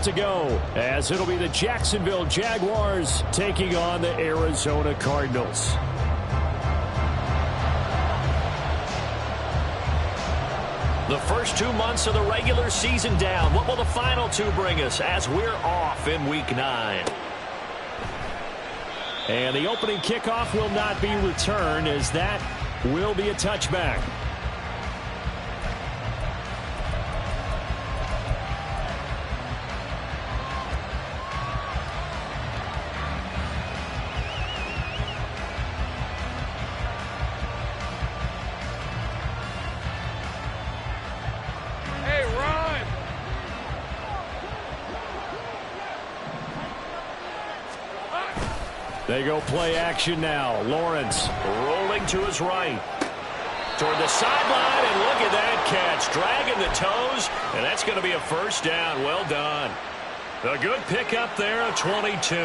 to go, as it'll be the Jacksonville Jaguars taking on the Arizona Cardinals. The first 2 months of the regular season down. What will the final 2 bring us as we're off in Week 9? And the opening kickoff will not be returned, as that will be a touchback. They go play action now. Lawrence rolling to his right. Toward the sideline, and look at that catch. Dragging the toes, and that's going to be a first down. Well done. A good pickup there, a 22.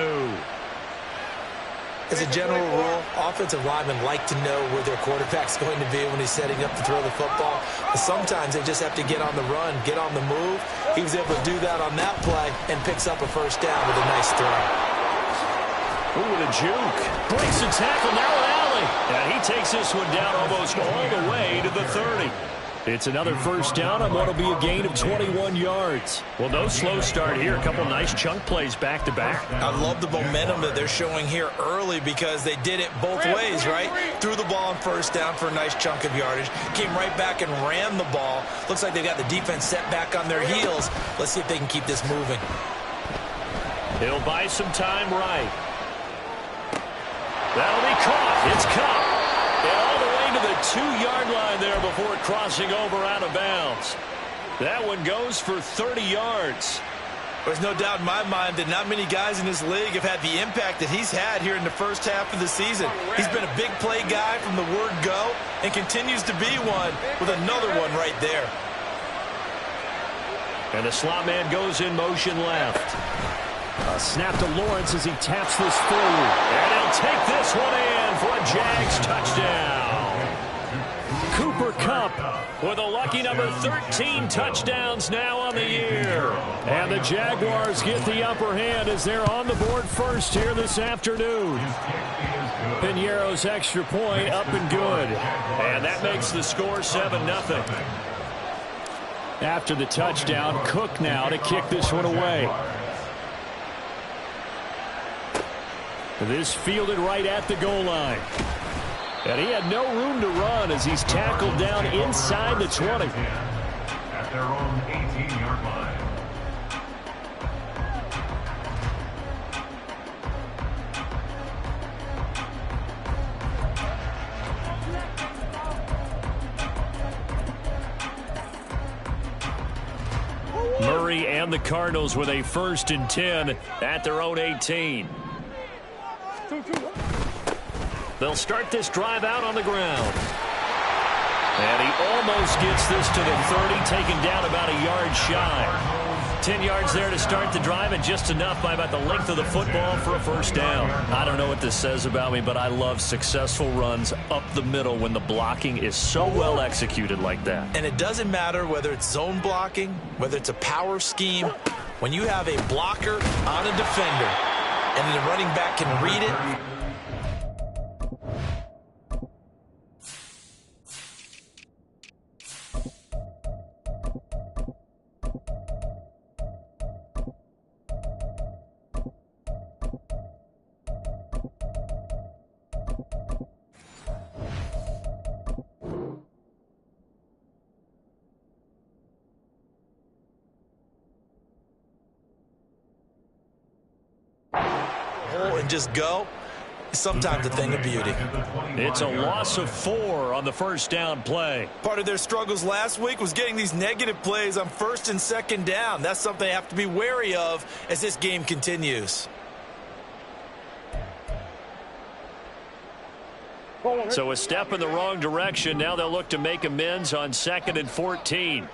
As a general rule, offensive linemen like to know where their quarterback's going to be when he's setting up to throw the football. But sometimes they just have to get on the run, get on the move. He was able to do that on that play and picks up a first down with a nice throw. Ooh, with a juke. Breaks the tackle, narrow alley. And he takes this one down almost all the way to the 30. It's another first down on what will be a gain of 21 yards. Well, no slow start here. A couple nice chunk plays back-to-back. I love the momentum that they're showing here early because they did it both ways, right? Threw the ball on first down for a nice chunk of yardage. Came right back and ran the ball. Looks like they've got the defense set back on their heels. Let's see if they can keep this moving. He'll buy some time right. That'll be caught. It's caught. And all the way to the 2-yard line there before crossing over out of bounds. That one goes for 30 yards. There's no doubt in my mind that not many guys in this league have had the impact that he's had here in the first half of the season. He's been a big play guy from the word go and continues to be one with another one right there. And the slot man goes in motion left. A snap to Lawrence as he taps this forward. And he'll take this one in for a Jags touchdown. Cooper Kupp with a lucky number 13 touchdowns now on the year. And the Jaguars get the upper hand as they're on the board first here this afternoon. Piñeiro's extra point up and good. And that makes the score 7-0. After the touchdown, Cook now to kick this one away. This fielded right at the goal line. And he had no room to run as he's tackled down inside the 20. At their own 18-yard line. Murray and the Cardinals with a 1st and 10 at their own 18. They'll start this drive out on the ground. And he almost gets this to the 30, taken down about a yard shy. 10 yards there to start the drive, and just enough by about the length of the football for a first down. I don't know what this says about me, but I love successful runs up the middle when the blocking is so well executed like that. And it doesn't matter whether it's zone blocking, whether it's a power scheme. When you have a blocker on a defender and the running back can read it, and just go, is sometimes a thing of beauty. It's a loss of 4 on the first down play. Part of their struggles last week was getting these negative plays on 1st and 2nd down. That's something they have to be wary of as this game continues. So a step in the wrong direction. Now they'll look to make amends on 2nd and 14.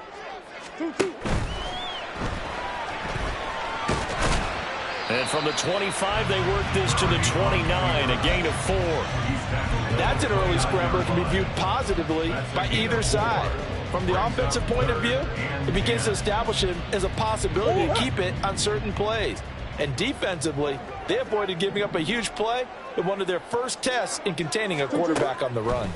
And from the 25, they work this to the 29, a gain of 4. That's an early scrambler that can be viewed positively by either side. From the offensive point of view, it begins to establish him as a possibility to keep it on certain plays. And defensively, they avoided giving up a huge play in one of their first tests in containing a quarterback on the run.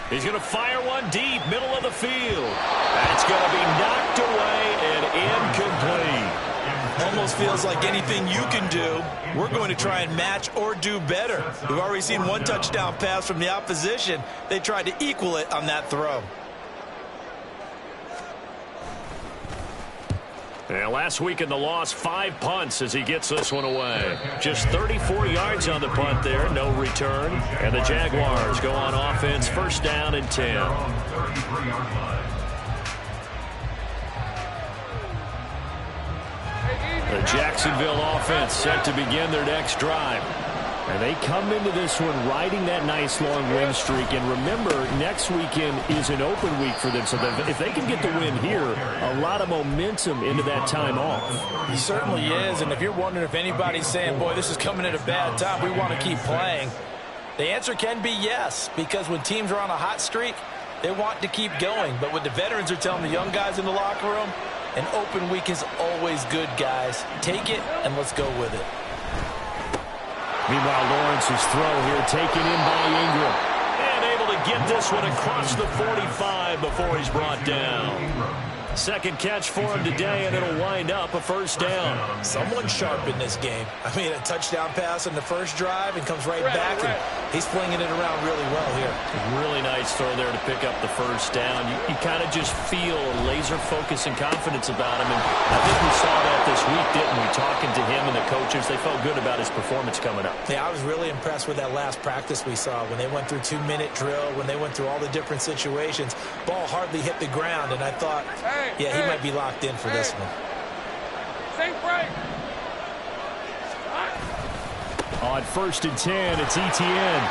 He's going to fire one deep, middle of the field. And it's going to be knocked away and incomplete. Almost feels like anything you can do, we're going to try and match or do better. We've already seen one touchdown pass from the opposition. They tried to equal it on that throw. Yeah, last week in the loss, 5 punts as he gets this one away. Just 34 yards on the punt there, no return. And the Jaguars go on offense, first down and 10. The Jacksonville offense set to begin their next drive. And they come into this one riding that nice long win streak. And remember, next weekend is an open week for them. So if they can get the win here, a lot of momentum into that time off. He certainly is. And if you're wondering if anybody's saying, boy, this is coming at a bad time, we want to keep playing, the answer can be yes. Because when teams are on a hot streak, they want to keep going. But what the veterans are telling the young guys in the locker room, an open week is always good, guys. Take it and let's go with it. Meanwhile, Lawrence's throw here taken in by Ingram. And able to get this one across the 45 before he's brought down. Second catch for him today, and it'll wind up a first down. Someone sharp in this game. I mean, a touchdown pass on the first drive and comes right back, and he's flinging it around really well here. Really nice throw there to pick up the first down. You kind of just feel a laser focus and confidence about him, and I think we saw that this week, didn't we? Talking to him and the coaches, they felt good about his performance coming up. Yeah, I was really impressed with that last practice we saw when they went through 2-minute drill, when they went through all the different situations. Ball hardly hit the ground, and I thought, yeah, he might be locked in for this one. Safe break. On first and 10, it's Etienne.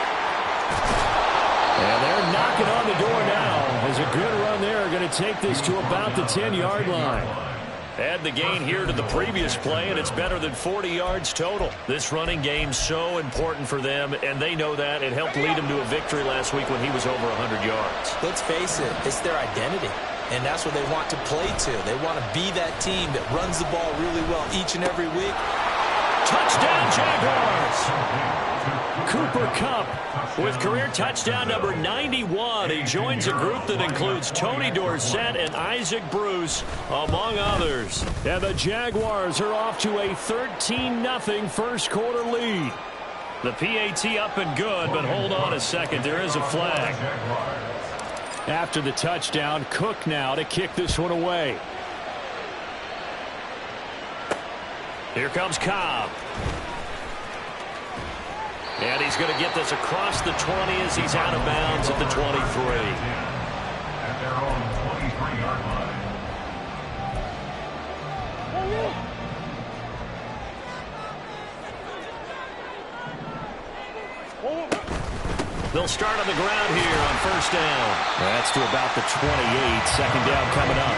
And they're knocking on the door now. As a good run there, going to take this to about the 10-yard line. Add the gain here to the previous play, and it's better than 40 yards total. This running game's so important for them, and they know that. It helped lead them to a victory last week when he was over 100 yards. Let's face it, it's their identity. And that's what they want to play to. They want to be that team that runs the ball really well each and every week. Touchdown, Jaguars! Cooper Kupp with career touchdown number 91. He joins a group that includes Tony Dorsett and Isaac Bruce, among others. And the Jaguars are off to a 13-0 first quarter lead. The PAT up and good, but hold on a second. There is a flag. After the touchdown, Cook now to kick this one away. Here comes Cobb. And he's going to get this across the 20 as he's out of bounds at the 23. At their own 23-yard line. They'll start on the ground here on first down. That's to about the 28. Second down coming up.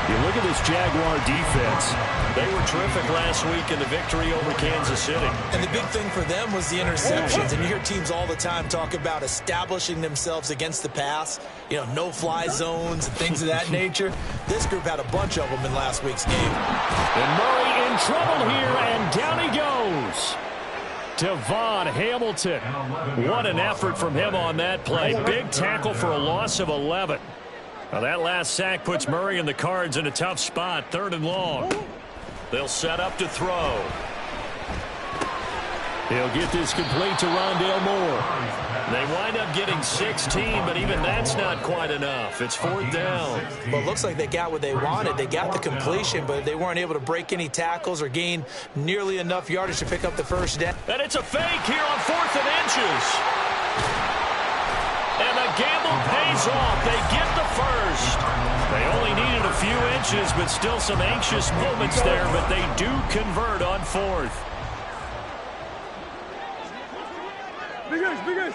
You look at this Jaguar defense. They were terrific last week in the victory over Kansas City. And the big thing for them was the interceptions. And you hear teams all the time talk about establishing themselves against the pass. You know, no-fly zones and things of that nature. This group had a bunch of them in last week's game. And Murray in trouble here, and down he goes. Devon Hamilton. What an effort from him on that play. Big tackle for a loss of 11. Now that last sack puts Murray and the Cards in a tough spot. Third and long. They'll set up to throw. He'll get this complete to Rondale Moore. They wind up getting 16, but even that's not quite enough. It's fourth down. Well, it looks like they got what they wanted. They got the completion, but they weren't able to break any tackles or gain nearly enough yardage to pick up the first down. And it's a fake here on 4th and inches. And the gamble pays off. They get the first. They only needed a few inches, but still some anxious moments there, but they do convert on 4th. Big guys.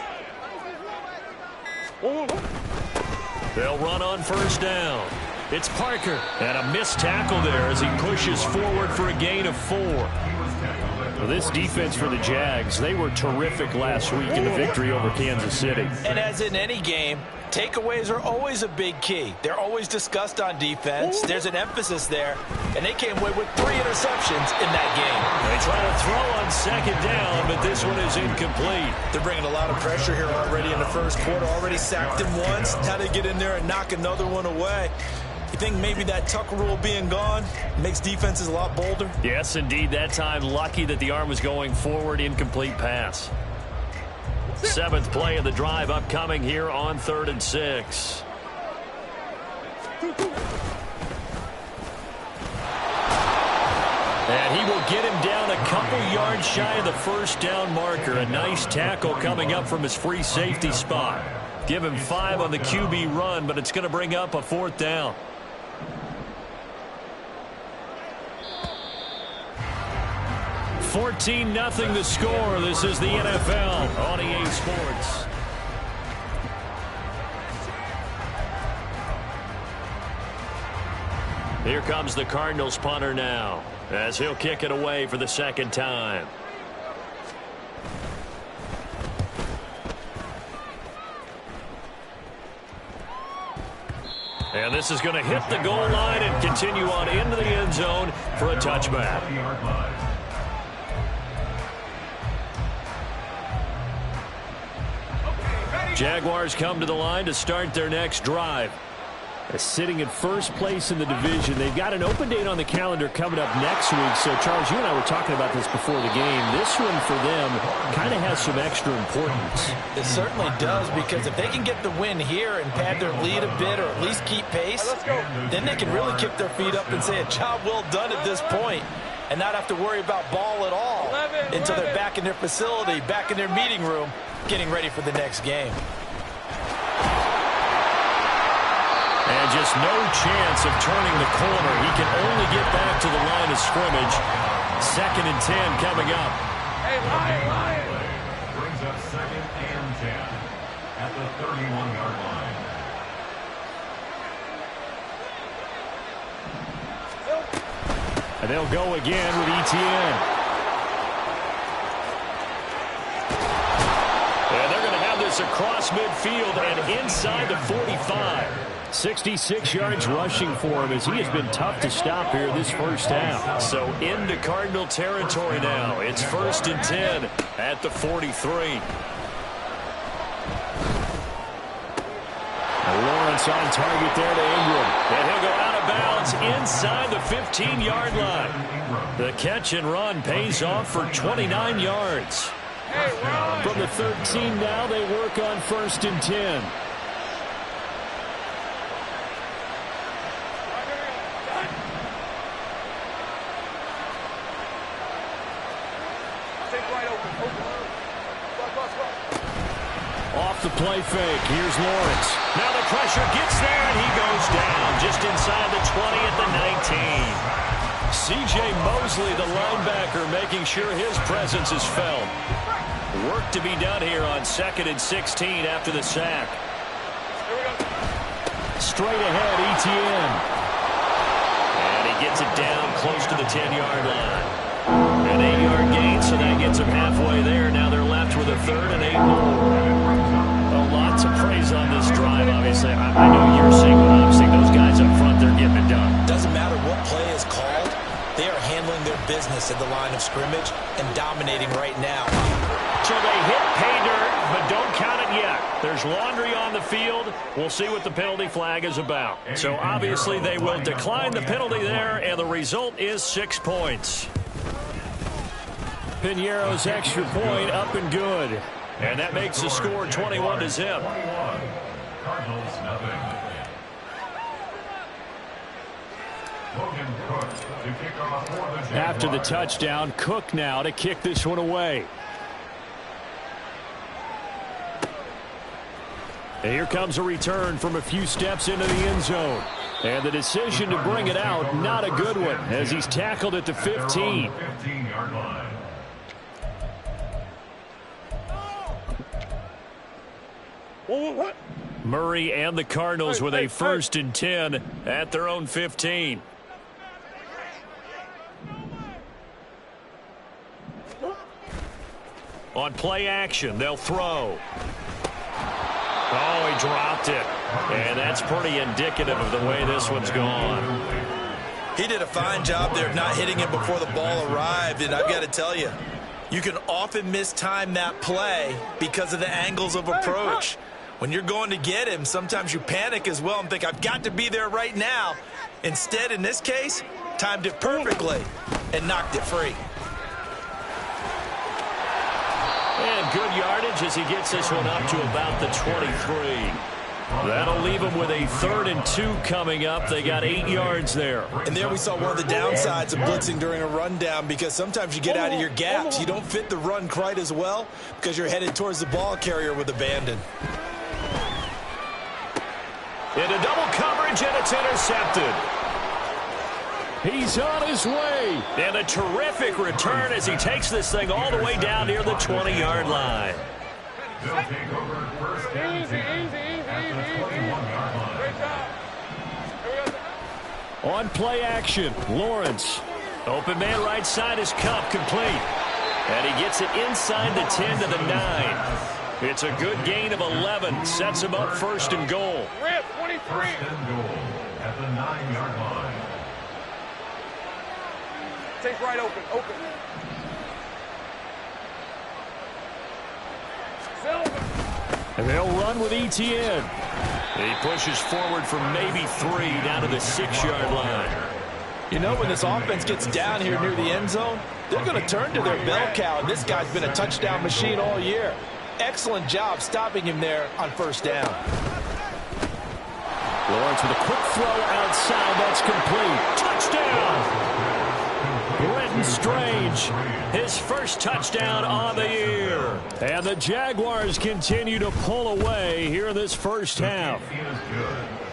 They'll run on first down. It's Parker. And a missed tackle there as he pushes forward for a gain of 4. He was tackled at Well, this defense for the Jags, they were terrific last week in the victory over Kansas City. And as in any game, takeaways are always a big key. They're always discussed on defense. There's an emphasis there, and they came away with 3 interceptions in that game. They try to throw on second down, but this one is incomplete. They're bringing a lot of pressure here already in the first quarter. Already sacked him once. Now they get in there and knock another one away. You think maybe that Tucker rule being gone makes defenses a lot bolder? Yes, indeed. That time, lucky that the arm was going forward. Incomplete pass. 7th play of the drive upcoming here on 3rd and 6. And he will get him down a couple yards shy of the first down marker. A nice tackle coming up from his free safety spot. Give him 5 on the QB run, but it's going to bring up a 4th down. $14-0 the score. This is the NFL on EA Sports. Here comes the Cardinals punter now, as he'll kick it away for the 2nd time. And this is going to hit the goal line and continue on into the end zone for a touchback. Jaguars come to the line to start their next drive. Sitting in first place in the division. They've got an open date on the calendar coming up next week. So, Charles, you and I were talking about this before the game. This one for them kind of has some extra importance. It certainly does, because if they can get the win here and pad their lead a bit or at least keep pace, then they can really kick their feet up and say a job well done at this point and not have to worry about ball at all until they're back in their facility, back in their meeting room, getting ready for the next game. And just no chance of turning the corner. He can only get back to the line of scrimmage. 2nd and 10 coming up. Hey, Lion. Brings up 2nd and 10 at the 31-yard line. And they'll go again with Etienne. And they're going to have this across midfield and inside the 45. 66 yards rushing for him, as he has been tough to stop here this first half. So into Cardinal territory now. It's 1st and 10 at the 43. Lawrence on target there to Ingram. And he'll go out of bounds inside the 15-yard line. The catch and run pays off for 29 yards. From the 13 now, they work on 1st and 10. Off the play fake. Here's Lawrence. Now the pressure gets there, and he goes down just inside the 20 at the 19. C.J. Mosley, the linebacker, making sure his presence is felt. Work to be done here on 2nd and 16 after the sack. Straight ahead, Etienne. And he gets it down close to the 10-yard line. An 8-yard gain, so that gets them halfway there. Now they're left with a 3rd and 8 more. Lots of praise on this drive, obviously. I know you're seeing what I'm seeing. Those guys up front, they're getting it done. Doesn't matter what play is called. They are handling their business at the line of scrimmage and dominating right now. So they hit pay dirt, but don't count it yet. There's laundry on the field. We'll see what the penalty flag is about. So obviously they will decline the penalty there, and the result is 6 points. Piñeiro's extra point up and good. And that makes the score 21-0. Cardinals nothing. Logan Cook to kick off for the Jaguars. After the touchdown, Cook now to kick this one away. And here comes a return from a few steps into the end zone. And the decision to bring it out, not a good one, as he's tackled at the 15. 15-yard line. What? Murray and the Cardinals with a 1st and 10 at their own 15. On play action, they'll throw. Oh, he dropped it. And that's pretty indicative of the way this one's gone. He did a fine job there of not hitting him before the ball arrived. And I've got to tell you, you can often mistime that play because of the angles of approach. When you're going to get him, sometimes you panic as well and think, I've got to be there right now. Instead, in this case, timed it perfectly and knocked it free. And good yardage as he gets this one up to about the 23. That'll leave him with a 3rd and 2 coming up. They got 8 yards there. And there we saw one of the downsides of blitzing during a rundown, because sometimes you get out of your gaps. You don't fit the run quite as well because you're headed towards the ball carrier with abandon. Into double coverage, and it's intercepted. He's on his way. And a terrific return as he takes this thing all the way down near the 20-yard line. They'll take over first down at the 21-yard line. Great job. On play action, Lawrence. Open man right side is Cup, complete. And he gets it inside the 10 to the 9. It's a good gain of 11. Sets him up 1st and goal. Rip, 23. First and goal at the 9-yard line. Take right open. Silver. And they'll run with ETN. He pushes forward for maybe 3 down to the 6-yard line. You know, when this offense gets down here near the end zone, they're going to turn to their bell cow, and this guy's been a touchdown machine all year. Excellent job stopping him there on 1st down. Lawrence with a quick throw outside. That's complete. Touchdown! Brenton Strange, his 1st touchdown on the year. And the Jaguars continue to pull away here in this 1st half.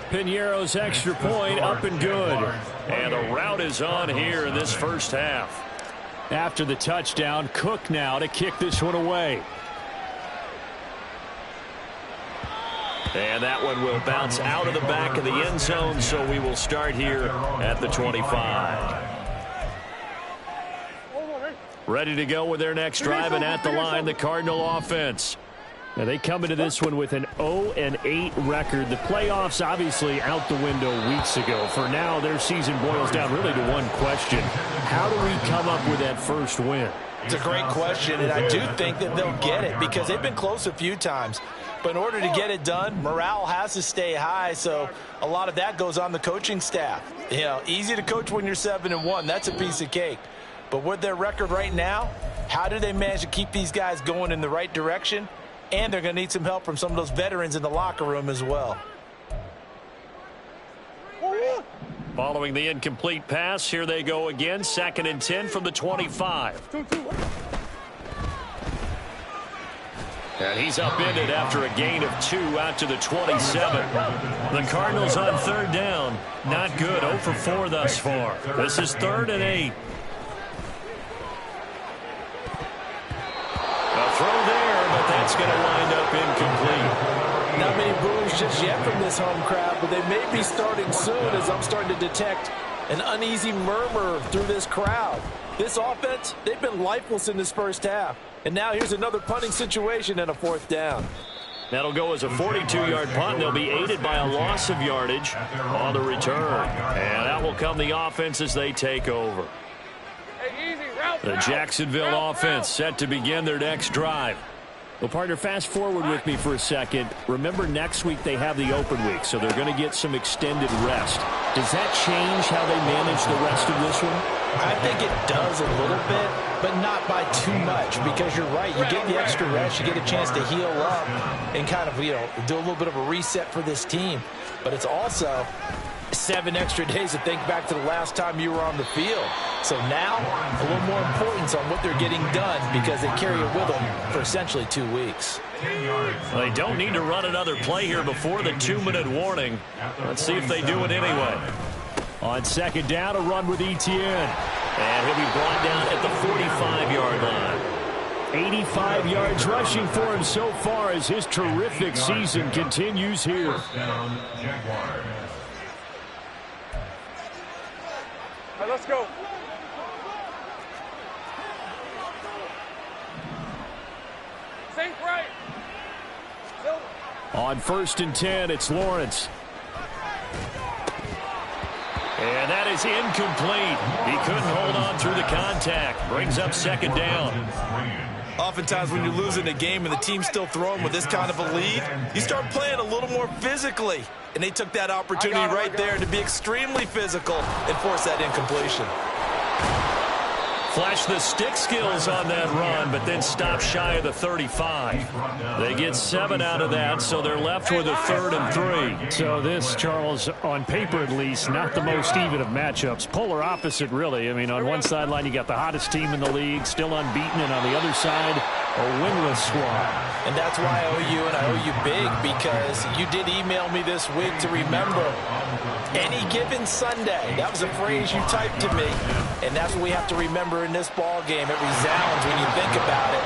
Piñeiro's extra point up and good. And the route is on here in this 1st half. After the touchdown, Cook now to kick this one away. And that one will bounce out of the back of the end zone, so we will start here at the 25. Ready to go with their next drive, and at the line, the Cardinal offense. Now they come into this one with an 0-8 record. The playoffs obviously out the window weeks ago. For now, their season boils down really to one question. How do we come up with that 1st win? It's a great question, and I do think that they'll get it because they've been close a few times. But in order to get it done, morale has to stay high, so a lot of that goes on the coaching staff. You know, easy to coach when you're 7-1. That's a piece of cake. But with their record right now, how do they manage to keep these guys going in the right direction? And they're going to need some help from some of those veterans in the locker room as well. Following the incomplete pass, here they go again. 2nd and 10 from the 25. And he's upended after a gain of 2 out to the 27. The Cardinals on 3rd down. Not good. 0 for 4 thus far. This is 3rd and 8. A throw there, but that's going to wind up incomplete. Not many boos just yet from this home crowd, but they may be starting soon as I'm starting to detect an uneasy murmur through this crowd. This offense, they've been lifeless in this 1st half. And now here's another punting situation and a 4th down. That'll go as a 42-yard punt. They'll be aided by a loss of yardage on the return. And that will come the offense as they take over. The Jacksonville offense set to begin their next drive. Well, partner, fast forward with me for a second. Remember, next week they have the open week, so they're going to get some extended rest. Does that change how they manage the rest of this one? I think it does a little bit, but not by too much, because you're right. You get the extra rest, you get a chance to heal up and kind of, you know, do a little bit of a reset for this team. But it's also 7 extra days to think back to the last time you were on the field. So now, a little more importance on what they're getting done because they carry it with them for essentially 2 weeks. They don't need to run another play here before the 2-minute warning. Let's see if they do it anyway. On 2nd down, a run with ETN. And he'll be brought down at the 45-yard line. 85 yards rushing for him so far as his terrific season continues here. Let's go. Safe right. Silver. On 1st and 10, it's Lawrence. And that is incomplete. He couldn't hold on through the contact. Brings up 2nd down. Oftentimes when you're losing a game and the team's still throwing with this kind of a lead, you start playing a little more physically. And they took that opportunity right there to be extremely physical and force that incompletion. Flash the stick skills on that run, but then stop shy of the 35. They get 7 out of that, so they're left with a 3rd and 3. So this, Charles, on paper at least, not the most even of matchups. Polar opposite, really. I mean, on one sideline, you got the hottest team in the league, still unbeaten, and on the other side, a winless squad. And that's why I owe you, and I owe you big, because you did email me this week to remember any given Sunday. That was a phrase you typed to me, and that's what we have to remember in this ball game. It resounds when you think about it.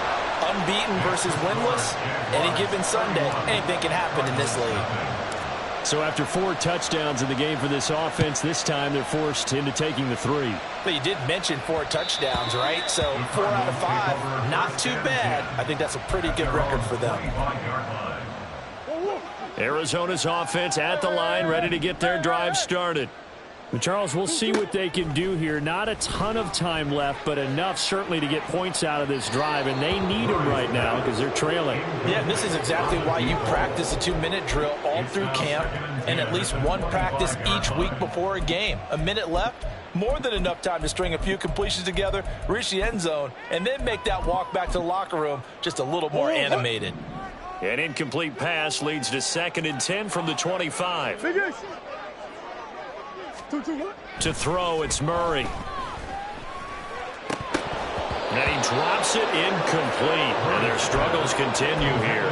Unbeaten versus winless, any given Sunday, anything can happen in this league. So after 4 touchdowns in the game for this offense, this time they're forced into taking the 3. But you did mention 4 touchdowns, right? So 4 out of 5, not too bad. I think that's a pretty good record for them. Arizona's offense at the line, ready to get their drive started. Well, Charles, we'll see what they can do here. Not a ton of time left, but enough certainly to get points out of this drive, and they need them right now because they're trailing. Yeah, this is exactly why you practice a 2-minute drill all through camp and at least one practice each week before a game. A minute left, more than enough time to string a few completions together, reach the end zone, and then make that walk back to the locker room just a little more animated. An incomplete pass leads to 2nd and 10 from the 25. To throw, it's Murray. And he drops it incomplete. And their struggles continue here.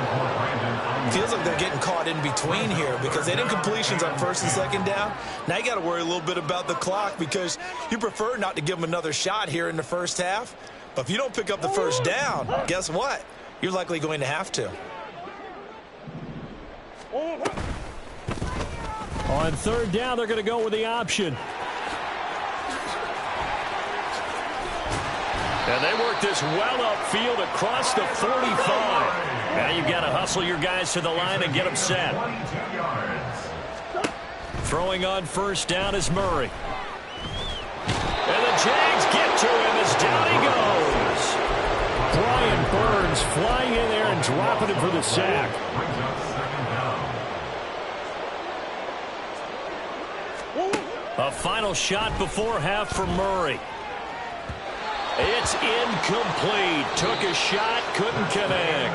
Feels like they're getting caught in between here because they had incompletions on 1st and 2nd down. Now you got to worry a little bit about the clock because you prefer not to give them another shot here in the first half. But if you don't pick up the 1st down, guess what? You're likely going to have to. On 3rd down, they're going to go with the option. And they work this well upfield across the 45. Now you've got to hustle your guys to the line and get them set. Throwing on 1st down is Murray. And the Jags get to him as down he goes. Brian Burns flying in there and dropping him for the sack. A final shot before half for Murray. It's incomplete. Took a shot, couldn't connect.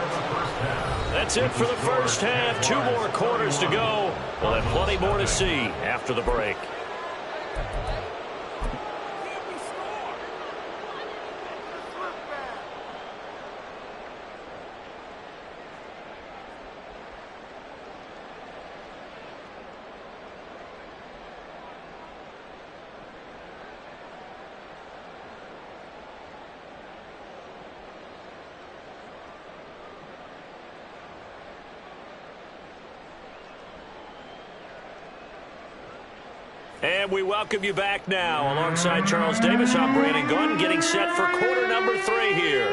That's it for the first half. 2 more quarters to go. We'll have plenty more to see after the break. And we welcome you back now. Alongside Charles Davis, I'm Brandon Gunn, getting set for quarter number 3 here.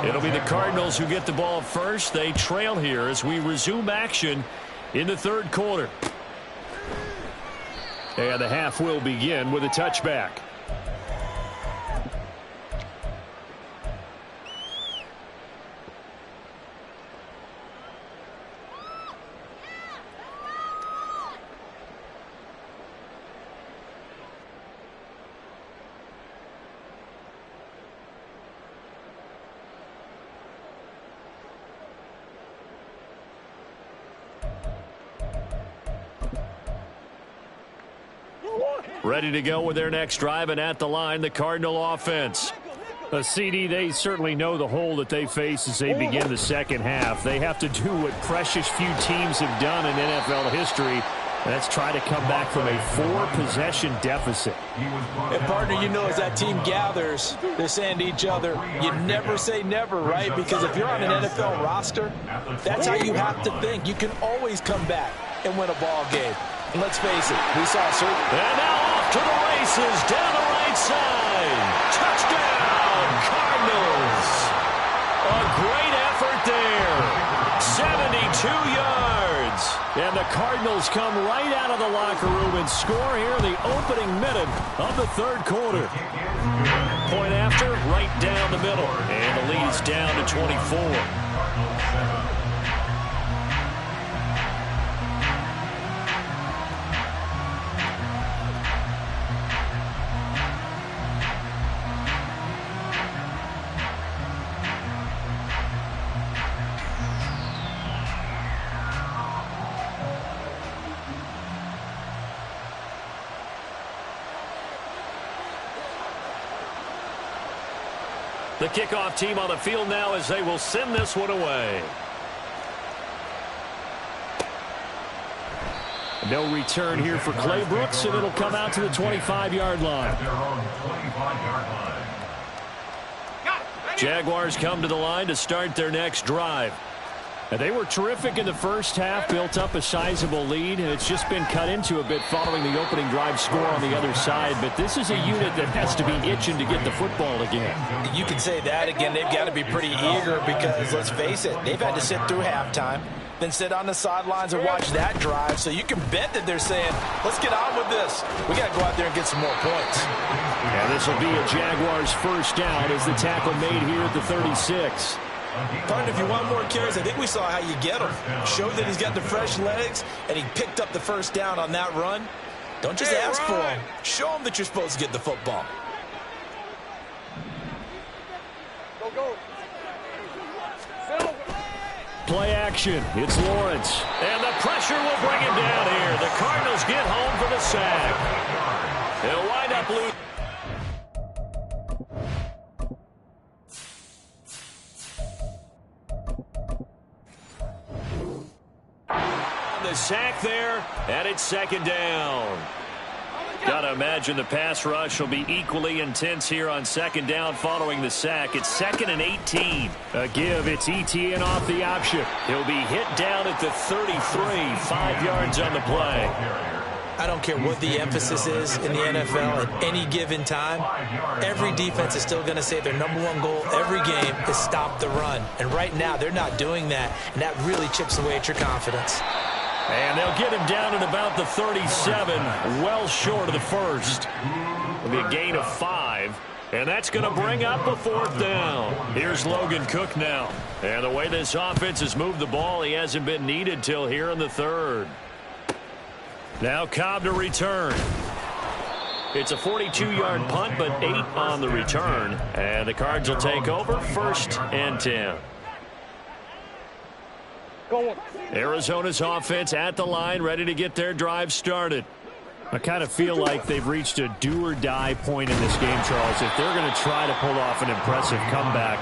It'll be the Cardinals who get the ball first. They trail here as we resume action in the 3rd quarter. And the half will begin with a touchback. Ready to go with their next drive, and at the line, the Cardinal offense. CD, they certainly know the hole that they face as they begin the second half. They have to do what precious few teams have done in NFL history, Let's try to come back from a 4-possession deficit. And, partner, you know, as that team gathers, they're saying to each other, you never say never, right? Because if you're on an NFL roster, that's how you have to think. You can always come back and win a ball game. And let's face it, we saw certain... And now off to the races, down the right side. Touchdown, Cardinals. A great effort there. 72 yards. And the Cardinals come right out of the locker room and score here in the opening minute of the third quarter. Point after, right down the middle. And the lead is down to 24. The kickoff team on the field now as they will send this one away. No return here for Clay Brooks, and it'll come out to the 25-yard line. Jaguars come to the line to start their next drive. They were terrific in the first half, built up a sizable lead, and it's just been cut into a bit following the opening drive score on the other side. But this is a unit that has to be itching to get the football again. You can say that again. They've got to be pretty eager because, let's face it, they've had to sit through halftime, then sit on the sidelines and watch that drive. So you can bet that they're saying, let's get on with this. We got to go out there and get some more points. And this will be a Jaguars first down as the tackle made here at the 36. Partner, if you want more carries, I think we saw how you get him. Show that he's got the fresh legs, and he picked up the first down on that run. Don't just ask for him. Show him that you're supposed to get the football. Go. Play action. It's Lawrence. And the pressure will bring him down here. The Cardinals get home for the sack. He'll wind up losing. The sack there, and it's second down. Got to imagine the pass rush will be equally intense here on second down following the sack. It's 2nd and 18. A give. It's ETN off the option. He'll be hit down at the 33, 5 yards on the play. I don't care what the emphasis is in the NFL at any given time. Every defense is still going to say their number one goal every game is stop the run. And right now, they're not doing that, and that really chips away at your confidence. And they'll get him down at about the 37, well short of the first. It'll be a gain of 5, and that's going to bring up a 4th down. Here's Logan Cook now. And the way this offense has moved the ball, he hasn't been needed till here in the 3rd. Now Cobb to return. It's a 42-yard punt, but 8 on the return. And the Cards will take over 1st and 10. Arizona's offense at the line, ready to get their drive started. I kind of feel like they've reached a do-or-die point in this game, Charles. If they're going to try to pull off an impressive comeback,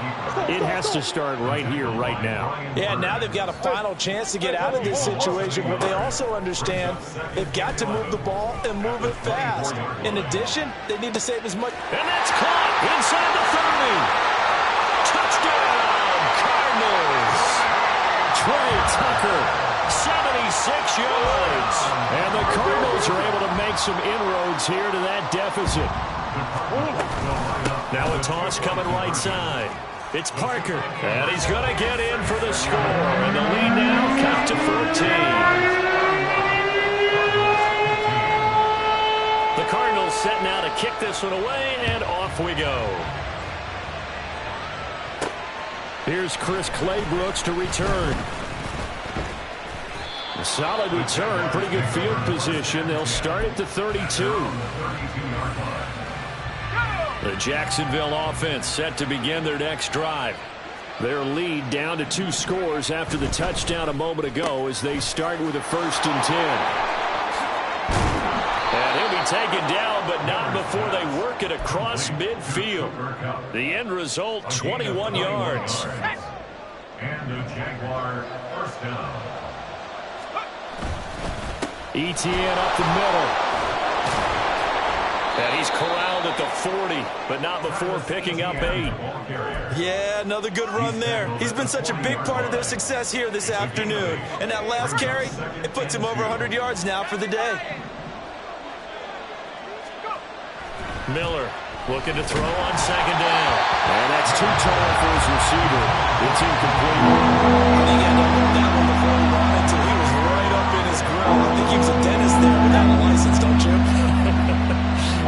it has to start right here, right now. Yeah, now they've got a final chance to get out of this situation, but they also understand they've got to move the ball and move it fast. In addition, they need to save as much. And that's caught inside the 30. Touchdown, Cardinals. Trey Tucker, 76 yards. And the Cardinals are able to make some inroads here to that deficit. Now a toss coming right side. It's Parker. And he's going to get in for the score. And the lead now cut to 14. The Cardinals set now to kick this one away, and off we go. Here's Chris Claybrooks to return. A solid return, pretty good field position. They'll start at the 32. The Jacksonville offense set to begin their next drive. Their lead down to 2 scores after the touchdown a moment ago as they start with a 1st and 10. And he'll be taken down, but not before they work it across midfield. The end result, 21 yards. And the Jaguar first down. ETN up the middle. And he's corralled at the 40, but not before picking up 8. Yeah, another good run there. He's been such a big part of their success here this afternoon. And that last carry, it puts him over 100 yards now for the day. Miller looking to throw on second down. And that's too tall for his receiver. It's incomplete. I think he had to hold that one before he ran until he was right up in his grill. I think he was a dentist there without a license, don't you?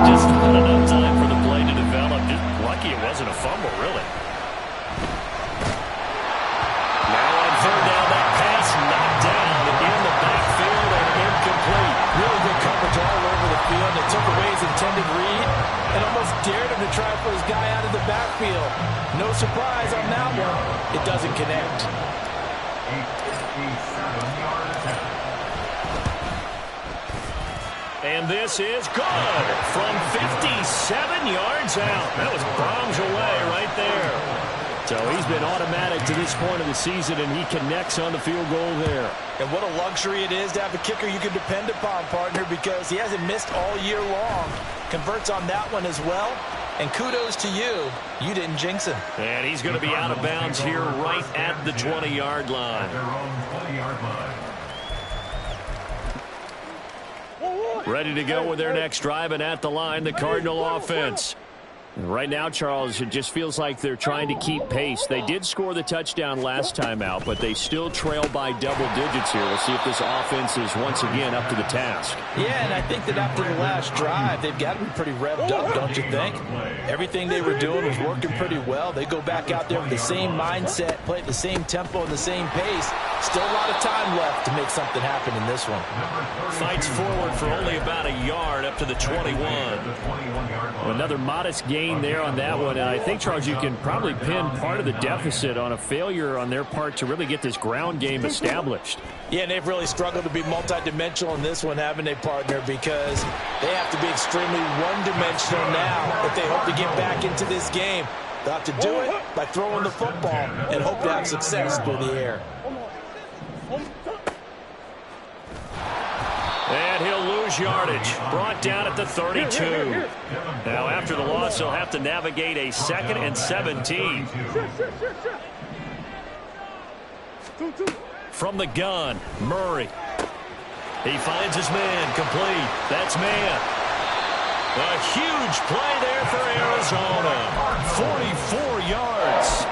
Just not enough time for the play to develop. Just lucky it wasn't a fumble, really. Now on third down, that pass knocked down in the backfield and incomplete. Really good coverage all over the field. It took away his intended read and almost dared him to try for his guy out of the backfield. No surprise on that one. It doesn't connect. And this is good from 57 yards out. That was bombs away right there. So he's been automatic to this point of the season, and he connects on the field goal there. And what a luxury it is to have a kicker you can depend upon, partner, because he hasn't missed all year long. Converts on that one as well. And kudos to you. You didn't jinx him. And he's going to be out of bounds here right at the 20-yard line. Ready to go with their next drive, and at the line, the Cardinal offense. Right now, Charles, it just feels like they're trying to keep pace. They did score the touchdown last time out, but they still trail by double digits here. We'll see if this offense is once again up to the task. Yeah, and I think that after the last drive, they've got to be pretty revved up, don't you think? Everything they were doing was working pretty well. They go back out there with the same mindset, play at the same tempo and the same pace. Still a lot of time left to make something happen in this one. Fights forward for only about a yard up to the 21. Another modest gain there on that one, and I think, Charles, you can probably pin part of the deficit on a failure on their part to really get this ground game established. Yeah, and they've really struggled to be multidimensional in this one, haven't they, partner? Because they have to be extremely one-dimensional now if they hope to get back into this game. They'll have to do it by throwing the football and hope to have success through the air. And he'll lose yardage. Brought down at the 32. Now, after the loss, he'll have to navigate a 2nd and 17. From the gun, Murray. He finds his man, complete. That's man. A huge play there for Arizona. 44 yards.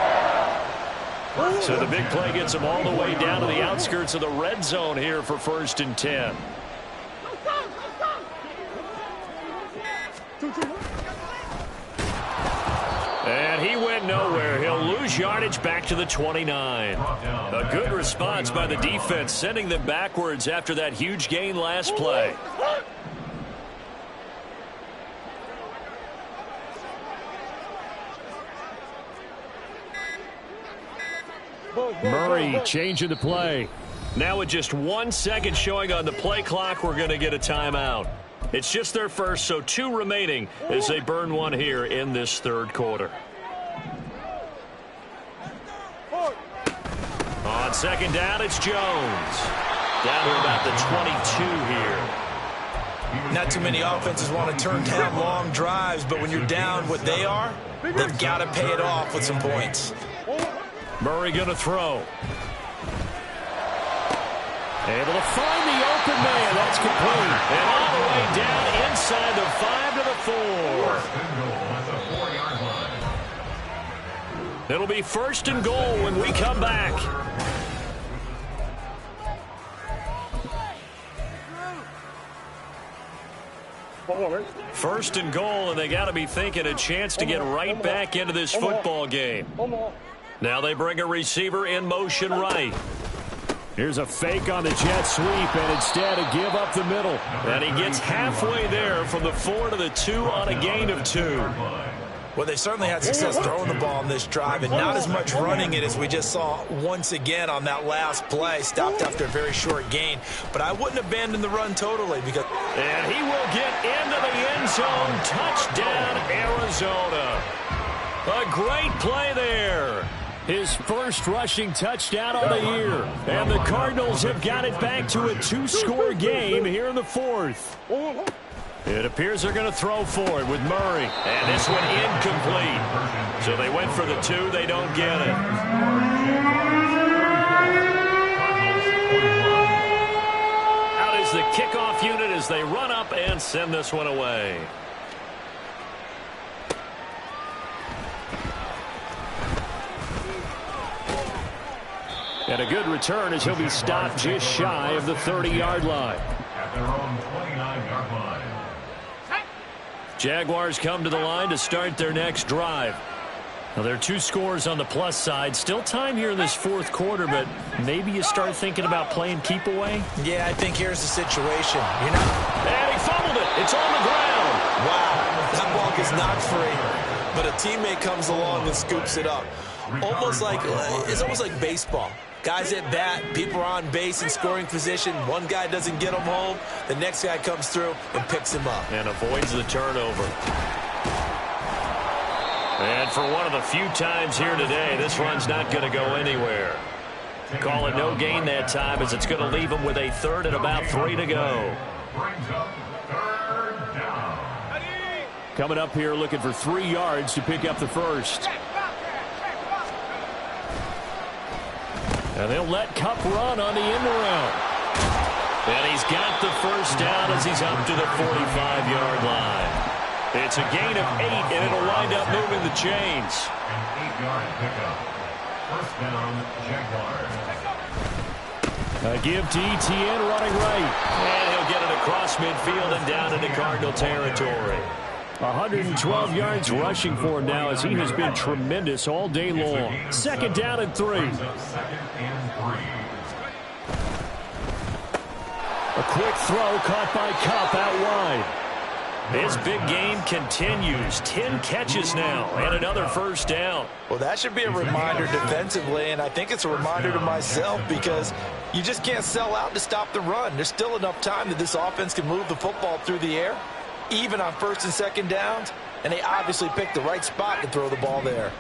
So the big play gets him all the way down to the outskirts of the red zone here for 1st and 10. And he went nowhere. He'll lose yardage back to the 29. A good response by the defense, sending them backwards after that huge gain last play. Murray changing the play. Now with just 1 second showing on the play clock, we're going to get a timeout. It's just their first, so 2 remaining as they burn one here in this 3rd quarter. On 2nd down, it's Jones. Down to about the 22 here. Not too many offenses want to turn down long drives, but when you're down what they are, they've got to pay it off with some points. Murray going to throw. Able to find the open man. That's complete. And all the way down inside the 5 to the 4. It'll be 1st and goal when we come back. First and goal, and they got to be thinking a chance to get right back into this football game. Now they bring a receiver in motion right. Here's a fake on the jet sweep, and instead a give up the middle. And he gets halfway there from the 4 to the 2 on a gain of 2. Well, they certainly had success throwing the ball in this drive, and not as much running it as we just saw once again on that last play. Stopped after a very short gain. But I wouldn't abandon the run totally because... And he will get into the end zone. Touchdown, Arizona. A great play there. His first rushing touchdown on the year. And the Cardinals have got it back to a 2-score game here in the fourth. It appears they're going to throw for it with Murray. And this one incomplete. So they went for the 2. They don't get it. Out is the kickoff unit as they run up and send this one away. And a good return as he'll be stopped just shy of the 30-yard line. At their own 29-yard line. Jaguars come to the line to start their next drive. Now, there are 2 scores on the plus side. Still time here in this fourth quarter, but maybe you start thinking about playing keep away? Yeah, I think here's the situation. You're not... And he fumbled it. It's on the ground. Wow, that ball gets knocked free, but a teammate comes along and scoops it up. It's almost like baseball. Guys at bat, people are on base in scoring position. One guy doesn't get him home. The next guy comes through and picks him up. And avoids the turnover. And for one of the few times here today, this run's not going to go anywhere. Call it no gain that time as it's going to leave him with a 3rd and about 3 to go. Brings up 3rd down. Coming up here looking for 3 yards to pick up the first. And they'll let Kupp run on the end around. And he's got the first down as he's up to the 45-yard line. It's a gain of 8, and it'll wind up moving the chains. An 8-yard pickup. First down, Jaguars. A give to Etienne running right. And he'll get it across midfield and down into Cardinal territory. 112 yards rushing for him now as he has been tremendous all day long. 2nd down and 3. Brings up 2nd and 3. A quick throw caught by Kupp out wide. His big game continues. 10 catches now and another first down. Well, that should be a reminder defensively, and I think it's a reminder to myself because you just can't sell out to stop the run. There's still enough time that this offense can move the football through the air, even on 1st and 2nd downs, and they obviously picked the right spot to throw the ball there.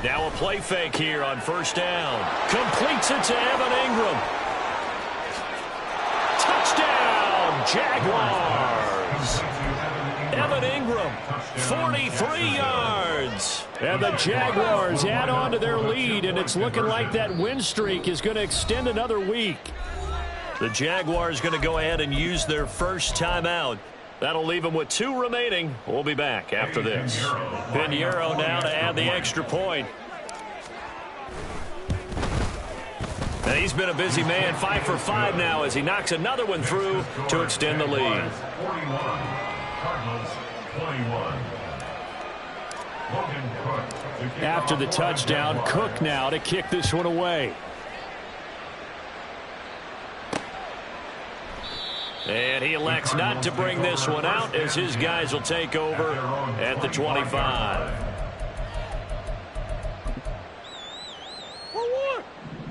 Now a play fake here on 1st down. Completes it to Evan Ingram. Touchdown, Jaguars. Evan Ingram, 43 yards. And the Jaguars add on to their lead, and it's looking like that win streak is going to extend another week. The Jaguars going to go ahead and use their first timeout. That'll leave them with 2 remaining. We'll be back after this. Pinheiro now to add the extra point. Now he's been a busy man, 5 for 5 now as he knocks another one through to extend the lead. 41, Cardinals 21. Logan Cook. After the touchdown, Cook now to kick this one away. And he elects not to bring this one out as his guys will take over at the 25.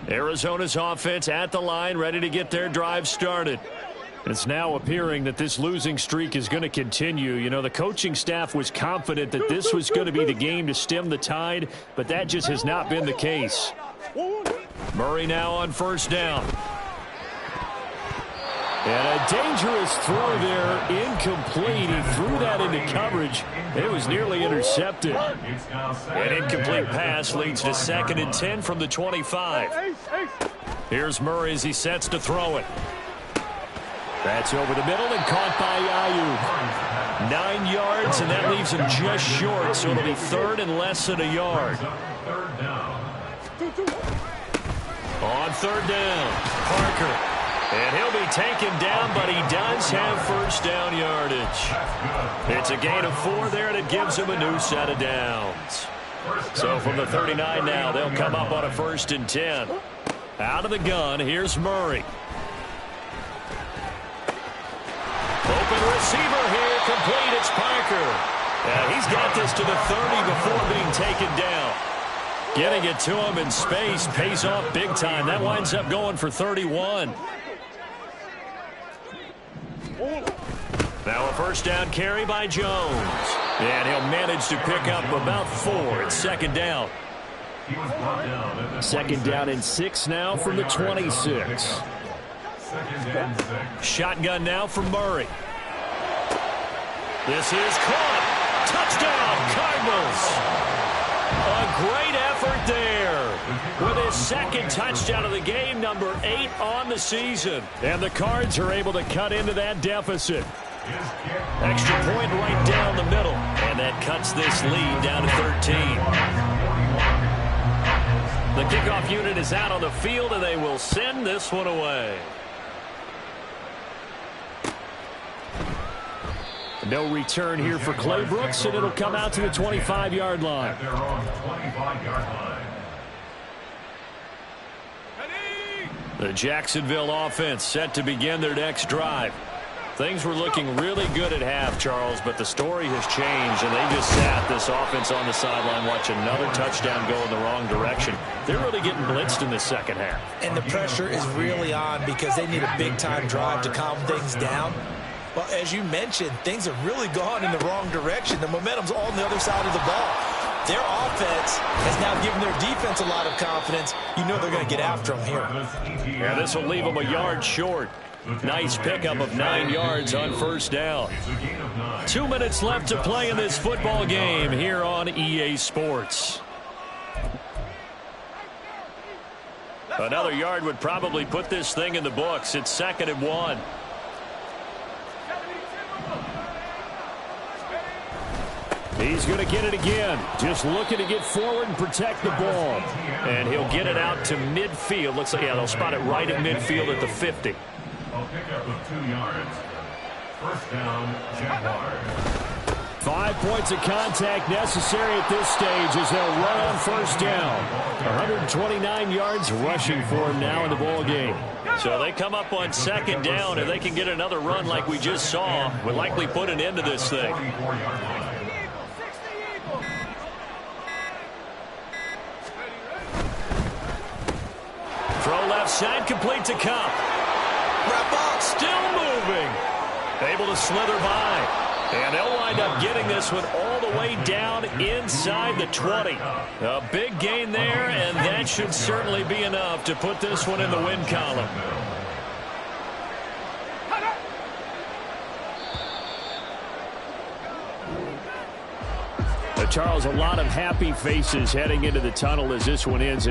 Arizona's offense at the line, ready to get their drive started. It's now appearing that this losing streak is going to continue. You know, the coaching staff was confident that this was going to be the game to stem the tide, but that just has not been the case. Murray now on 1st down. And a dangerous throw there, incomplete. He threw that into coverage. It was nearly intercepted. An incomplete pass leads to 2nd and 10 from the 25. Here's Murray as he sets to throw it. That's over the middle and caught by Ayuk. 9 yards, and that leaves him just short, so it'll be 3rd and less than a yard. On 3rd down, Parker. And he'll be taken down, but he does have first down yardage. It's a gain of 4 there, and it gives him a new set of downs. So from the 39 now, they'll come up on a 1st and 10. Out of the gun, here's Murray. Open receiver here, complete, it's Parker. And he's got this to the 30 before being taken down. Getting it to him in space pays off big time. That winds up going for 31. Now a first down carry by Jones. And he'll manage to pick up about 4. It's second down. Second down and 6 now from the 26. Shotgun now from Murray. This is caught. Touchdown, Cardinals. A great effort there with his second touchdown of the game, number 8 on the season. And the Cards are able to cut into that deficit. Extra point right down the middle. And that cuts this lead down to 13. The kickoff unit is out on the field, and they will send this one away. No return here for Clay Brooks, and it'll come out to the 25-yard line. The Jacksonville offense set to begin their next drive. Things were looking really good at half, Charles, but the story has changed, and they just sat this offense on the sideline, watch another touchdown go in the wrong direction. They're really getting blitzed in the second half. And the pressure is really on because they need a big-time drive to calm things down. Well, as you mentioned, things have really gone in the wrong direction. The momentum's all on the other side of the ball. Their offense has now given their defense a lot of confidence. You know they're going to get after them here. Yeah, this will leave them a yard short. Nice pickup of 9 yards on first down. 2 minutes left to play in this football game here on EA Sports. Another yard would probably put this thing in the books. It's 2nd and 1. He's going to get it again. Just looking to get forward and protect the ball. And he'll get it out to midfield. Looks like, yeah, they'll spot it right at midfield at the 50. A pickup of 2 yards. First down, Jaguars. 5 points of contact necessary at this stage as they'll run on first down. 129 yards rushing for him now in the ball game. So they come up on second down, and they can get another run like we just saw. Would likely put an end to this thing. Throw left side, complete to Cup. Still moving. Able to slither by. And they'll wind up getting this one all the way down inside the 20. A big gain there, and that should certainly be enough to put this one in the win column. Charles, a lot of happy faces heading into the tunnel as this one ends.